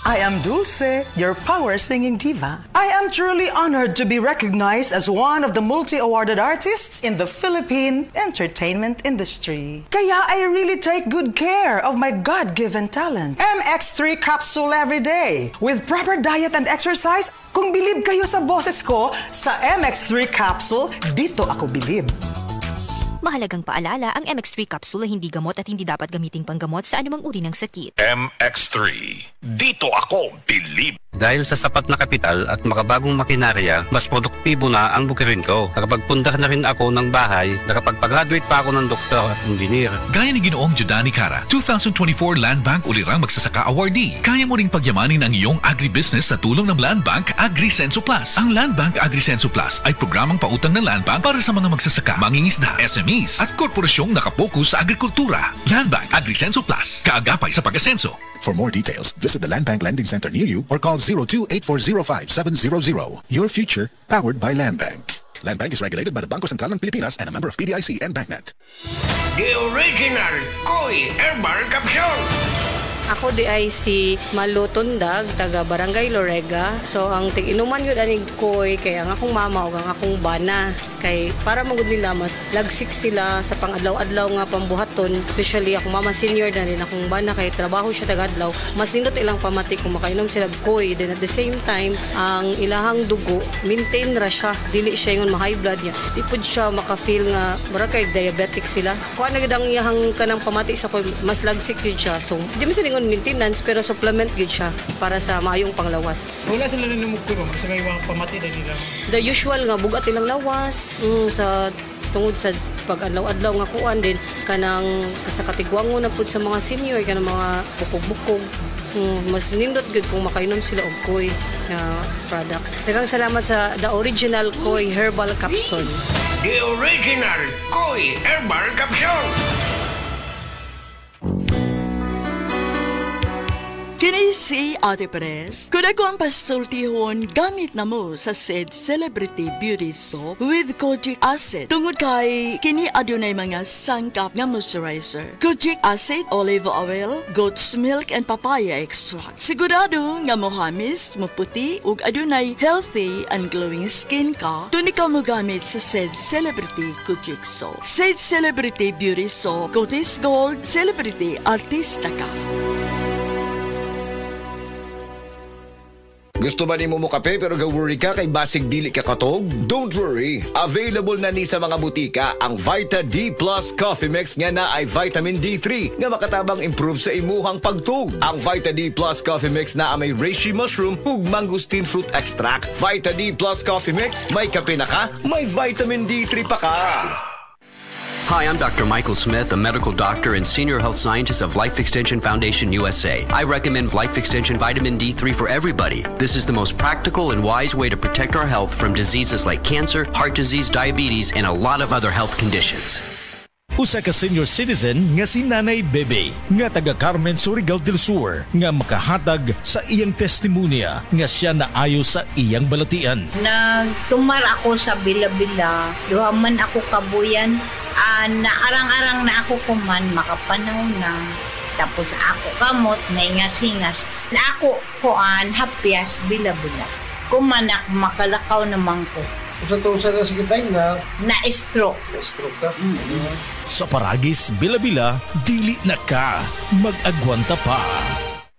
I am Dulce, your power singing diva. I am truly honored to be recognized as one of the multi-awarded artists in the Philippine entertainment industry. Kaya I really take good care of my God-given talent. MX3 capsule every day. With proper diet and exercise, kung bilib kayo sa boses ko, sa MX3 capsule, dito ako bilib. Mahalagang paalala, ang MX3 capsule ay hindi gamot at hindi dapat gamiting panggamot sa anumang uri ng sakit. MX3, dito ako bilib. Dahil sa sapat na kapital at makabagong makinarya, mas produktibo na ang bukirin ko. Nakapagpundar na rin ako ng bahay, nakapagpag-graduate pa ako ng doktor at engineer. Gaya ni Ginoong Judani Cara, 2024 Land Bank Ulirang Magsasaka Awardee. Kaya mo ring pagyamanin ang iyong agribusiness sa tulong ng Land Bank AgriSenso Plus. Ang Land Bank AgriSenso Plus ay programang pautang ng Land Bank para sa mga magsasaka, mangingisda, SMEs at korporasyong nakapokus sa agrikultura. Land Bank AgriSenso Plus, kaagapay sa pag-asenso. For more details, visit the Land Bank Lending Center near you or call 02-8405-700. Your future, powered by Land Bank. Land Bank is regulated by the Bangko Sentral ng Pilipinas and a member of PDIC and BancNet. The original Koi Herbal Capsule. Ako di ay si Malu Tundag, taga Barangay Lorega. So ang tig-inuman yun aning koy, kaya ang akong mama o ang akong bana. Kay para magud nila mas lagsik sila sa pang-adlaw-adlaw nga pambuhaton. Especially akong mama senior na rin akong bana kay trabaho siya taga-adlaw. Mas nindot ilang pamati kung makainom sila koy. Then at the same time, ang ilahang dugo, maintain ra siya. Dili siya yung ma-high blood niya. Di pud siya maka-feel nga mura kay diabetic sila. Kuha na gid ang iyahang kanang pamati sa koy, mas lagsik yun siya. So di man sila maintenance pero supplement gid siya para sa maayong panglawas. Wala sila rin namugkuro, sa may pamati na nila. The usual nga bugat ilang lawas sa tungod sa pag-adlaw-adlaw nga kuan din kanang sa katigwango na pud sa mga senior kanang mga bukog-bukog. Mas nindot gud kung makainom sila og koy na product. Daghang salamat sa the original Koi Herbal Capsule. The original Koi Herbal Capsule. Kini si Ate Perez. Kung ako ang pasultihon, gamit na mo sa said Celebrity Beauty Soap with Kojic Acid. Tungod kay kini adunay mga sangkap nga moisturizer. Kojic Acid, olive oil, goat's milk, and papaya extract. Sigurado nga mohamis, maputi, ug adunay healthy and glowing skin ka, tuni ka mo gamit sa said Celebrity Kojic Soap. Said Celebrity Beauty Soap, Cotis Gold, Celebrity Artista ka. Gusto ba ni mo kape pero ga-worry ka kay basig dili ka katog? Don't worry! Available na ni sa mga butika ang Vita D Plus Coffee Mix nga na ay vitamin D3 nga makatabang improve sa imuhang pagtug. Ang Vita D Plus Coffee Mix na may reishi mushroom ug mangosteen fruit extract. Vita D Plus Coffee Mix, may kape na ka, may vitamin D3 pa ka. Hi, I'm Dr. Michael Smith, a medical doctor and senior health scientist of Life Extension Foundation USA. I recommend Life Extension Vitamin D3 for everybody. This is the most practical and wise way to protect our health from diseases like cancer, heart disease, diabetes, and a lot of other health conditions. Usa ka senior citizen nga si Nanay Bebe nga taga Carmen Surigao del Sur nga makahatag sa iyang testimonya nga siya naayo sa iyang balatian. Nagtumar ako sa Bila-Bila, duhaman ako kabuyan, naarang-arang na ako kuman makapanaw na. Tapos ako kamot na ingas-ingas. Na ako kuan hapyas Bila-Bila. Kumanak makalakaw naman ko. Kung sa sakitay na na-stroke. Na-stroke ka? Sa Paragis, Bila-Bila, dili na ka. Mag-agwanta pa.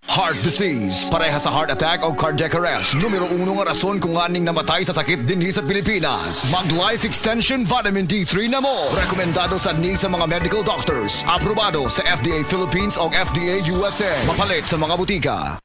Heart disease, pareha sa heart attack o cardiac arrest. Numero 1 nga rason kung aning namatay sa sakit dinhi sa Pilipinas. Mag Life Extension Vitamin D3 na mo. Rekomendado sa ni sa mga medical doctors. Aprobado sa FDA Philippines o FDA USA. Mapalit sa mga butika.